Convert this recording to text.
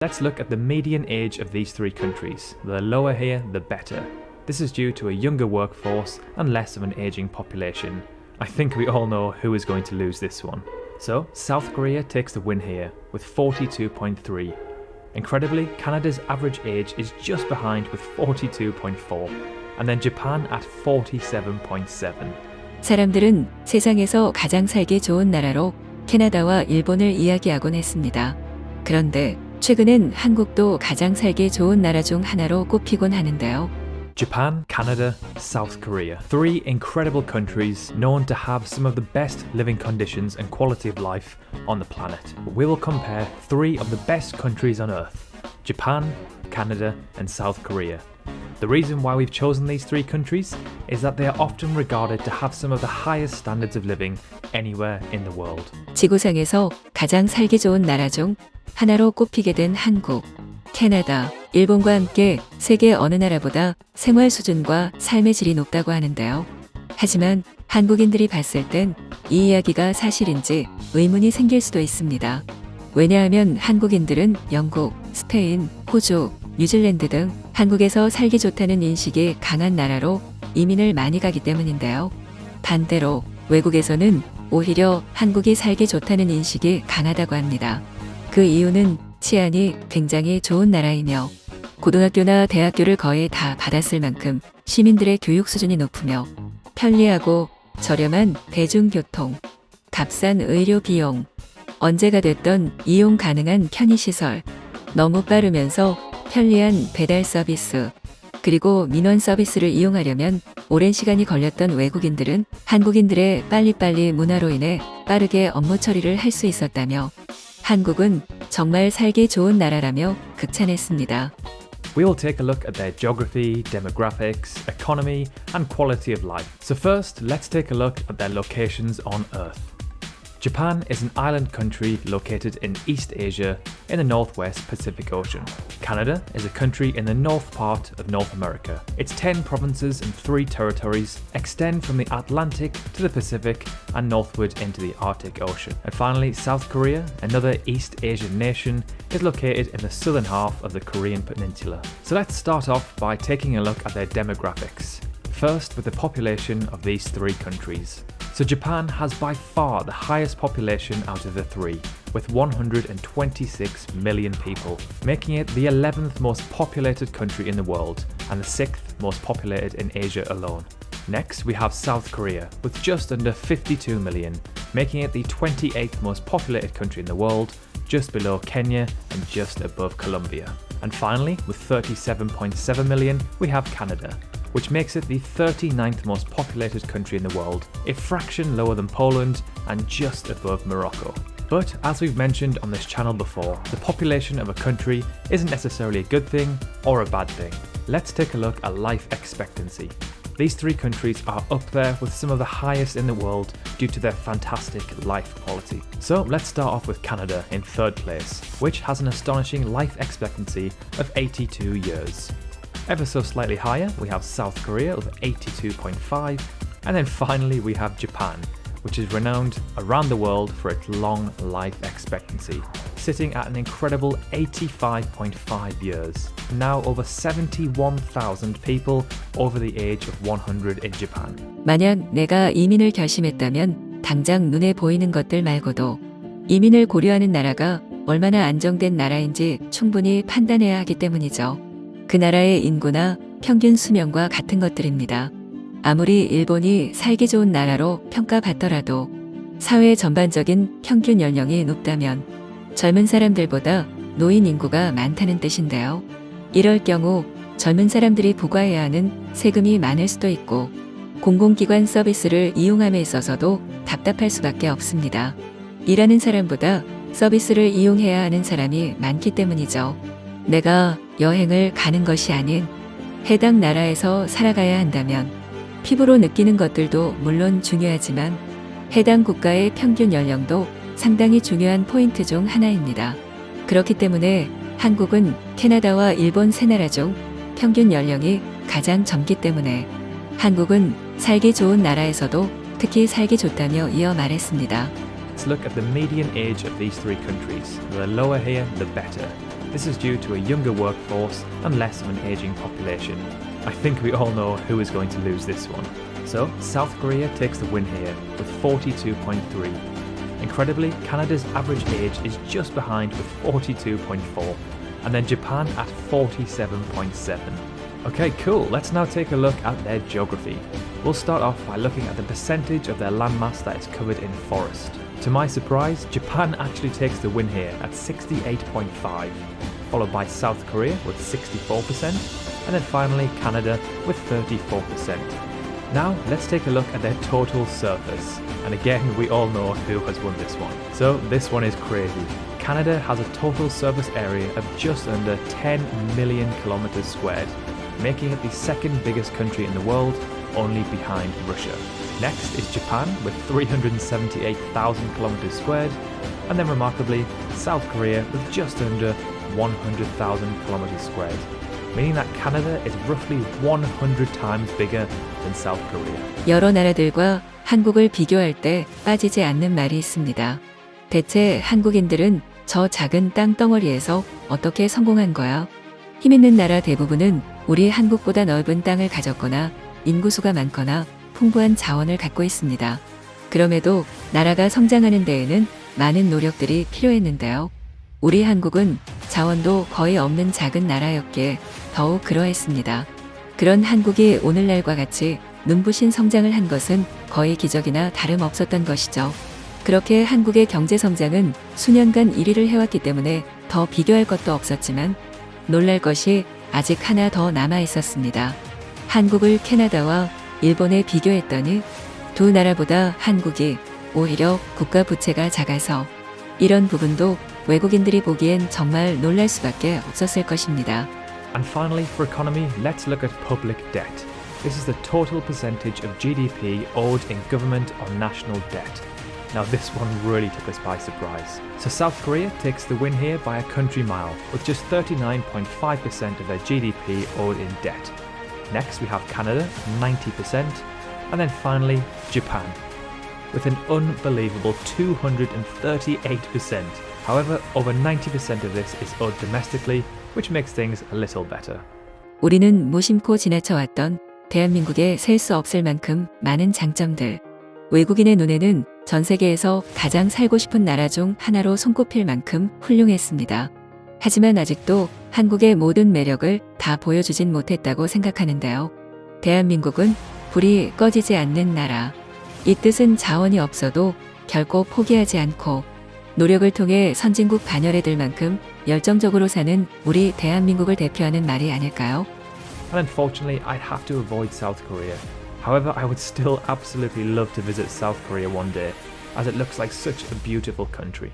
Let's look at the median age of these three countries. The lower here, the better. This is due to a younger workforce and less of an aging population. I think we all know who is going to lose this one. So, South Korea takes the win here with 42.3. Incredibly, Canada's average age is just behind with 42.4. And then Japan at 47.7. 사람들은 세상에서 가장 살기 좋은 나라로 캐나다와 일본을 이야기하곤 했습니다. 그런데 최근엔 한국도 가장 살기 좋은 나라 중 하나로 꼽히곤 하는데요. Japan, Canada, South Korea. Three incredible countries known to have some of the best living conditions and quality of life on the planet. We will compare three of the best countries on Earth: Japan, Canada, and South Korea. The reason why we've chosen these three countries is that they are often regarded to have some of the highest standards of living anywhere in the world. 지구상에서 가장 살기 좋은 나라 중 하나로 꼽히게 된 한국, 캐나다, 일본과 함께 세계 어느 나라보다 생활 수준과 삶의 질이 높다고 하는데요. 하지만 한국인들이 봤을 땐 이 이야기가 사실인지 의문이 생길 수도 있습니다. 왜냐하면 한국인들은 영국, 스페인, 호주, 뉴질랜드 등 한국에서 살기 좋다는 인식이 강한 나라로 이민을 많이 가기 때문인데요. 반대로 외국에서는 오히려 한국이 살기 좋다는 인식이 강하다고 합니다. 그 이유는 치안이 굉장히 좋은 나라이며 고등학교나 대학교를 거의 다 받았을 만큼 시민들의 교육 수준이 높으며 편리하고 저렴한 대중교통, 값싼 의료 비용, 언제가 됐던 이용 가능한 편의시설, 너무 빠르면서 편리한 배달 서비스, 그리고 민원 서비스를 이용하려면 오랜 시간이 걸렸던 외국인들은 한국인들의 빨리빨리 문화로 인해 빠르게 업무 처리를 할 수 있었다며 한국은 정말 살기 좋은 나라라며 극찬했습니다. We will take a look at their geography, demographics, economy, and quality of life. So first, let's take a look at their locations on Earth. Japan is an island country located in East Asia in the Northwest Pacific Ocean. Canada is a country in the north part of North America. Its 10 provinces and 3 territories extend from the Atlantic to the Pacific and northward into the Arctic Ocean. And finally, South Korea, another East Asian nation, is located in the southern half of the Korean peninsula. So let's start off by taking a look at their demographics. First, with the population of these three countries. So Japan has by far the highest population out of the three, with 126 million people, making it the 11th most populated country in the world and the 6th most populated in Asia alone. Next, we have South Korea, with just under 52 million, making it the 28th most populated country in the world, just below Kenya and just above Colombia. And finally, with 37.7 million, we have Canada, which makes it the 39th most populated country in the world, a fraction lower than Poland and just above Morocco. But as we've mentioned on this channel before, the population of a country isn't necessarily a good thing or a bad thing. Let's take a look at life expectancy. These three countries are up there with some of the highest in the world due to their fantastic life quality. So let's start off with Canada in third place, which has an astonishing life expectancy of 82 years. Ever so slightly higher, we have South Korea with 82.5, and then finally we have Japan, which is renowned around the world for its long life expectancy, sitting at an incredible 85.5 years. Now over 71,000 people over the age of 100 in Japan. 만약 내가 이민을 결심했다면 당장 눈에 보이는 것들 말고도 이민을 고려하는 나라가 얼마나 안정된 나라인지 충분히 판단해야 하기 때문이죠. 그 나라의 인구나 평균 수명과 같은 것들입니다. 아무리 일본이 살기 좋은 나라로 평가받더라도 사회 전반적인 평균 연령이 높다면 젊은 사람들보다 노인 인구가 많다는 뜻인데요. 이럴 경우 젊은 사람들이 부과해야 하는 세금이 많을 수도 있고 공공기관 서비스를 이용함에 있어서도 답답할 수밖에 없습니다. 일하는 사람보다 서비스를 이용해야 하는 사람이 많기 때문이죠. 내가 여행을 가는 것이 아닌 해당 나라에서 살아가야 한다면 피부로 느끼는 것들도 물론 중요하지만 해당 국가의 평균 연령도 상당히 중요한 포인트 중 하나입니다. 그렇기 때문에 한국은 캐나다와 일본 세 나라 중 평균 연령이 가장 젊기 때문에 한국은 살기 좋은 나라에서도 특히 살기 좋다며 이어 말했습니다. Let's look at the median age of these three countries. The lower here, the better. This is due to a younger workforce and less of an aging population. I think we all know who is going to lose this one. So, South Korea takes the win here with 42.3. Incredibly, Canada's average age is just behind with 42.4, and then Japan at 47.7. Okay, cool, let's now take a look at their geography. We'll start off by looking at the percentage of their landmass that is covered in forest. To my surprise, Japan actually takes the win here at 68.5, followed by South Korea with 64%, and then finally Canada with 34%. Now, let's take a look at their total surface. And again, we all know who has won this one. So this one is crazy. Canada has a total surface area of just under 10 million kilometers squared, making it the second biggest country in the world, only behind Russia. Next is Japan with 378,000 kilometers squared, and then remarkably, South Korea with just under 100,000 kilometers squared, meaning that Canada is roughly 100 times bigger than South Korea. 여러 나라들과 한국을 비교할 때 빠지지 않는 말이 있습니다. 대체 한국인들은 저 작은 땅덩어리에서 어떻게 성공한 거야? 힘 있는 나라 대부분은 우리 한국보다 넓은 땅을 가졌거나 인구수가 많거나 풍부한 자원을 갖고 있습니다. 그럼에도 나라가 성장하는 데에는 많은 노력들이 필요했는데요. 우리 한국은 자원도 거의 없는 작은 나라였기에 더욱 그러했습니다. 그런 한국이 오늘날과 같이 눈부신 성장을 한 것은 거의 기적이나 다름없었던 것이죠. 그렇게 한국의 경제 성장은 수년간 1위를 해왔기 때문에 더 비교할 것도 없었지만 놀랄 것이 아직 하나 더 남아 있었습니다. 한국을 캐나다와 일본에 비교했더니 두 나라보다 한국이 오히려 국가 부채가 작아서 이런 부분도 외국인들이 보기엔 정말 놀랄 수밖에 없었을 것입니다. And finally, for economy, let's look at public debt. This is the total percentage of GDP owed in government or national debt. Now this one really took us by surprise. So South Korea takes the win here by a country mile, with just 39.5% of their GDP owed in debt. Next we have Canada, 90%, and then finally Japan, with an unbelievable 238%. However, over 90% of this is owed domestically, which makes things a little better. 우리는 무심코 지나쳐왔던 대한민국에 셀 수 없을 만큼 많은 장점들. 외국인의 눈에는 전 세계에서 가장 살고 싶은 나라 중 하나로 손꼽힐 만큼 훌륭했습니다. 하지만 아직도 한국의 모든 매력을 다 보여주진 못했다고 생각하는데요. 대한민국은 불이 꺼지지 않는 나라. 이 뜻은 자원이 없어도 결코 포기하지 않고 노력을 통해 선진국 반열에 들 만큼 열정적으로 사는 우리 대한민국을 대표하는 말이 아닐까요? And unfortunately, I'd have to avoid South Korea. However, I would still absolutely love to visit South Korea one day, as it looks like such a beautiful country.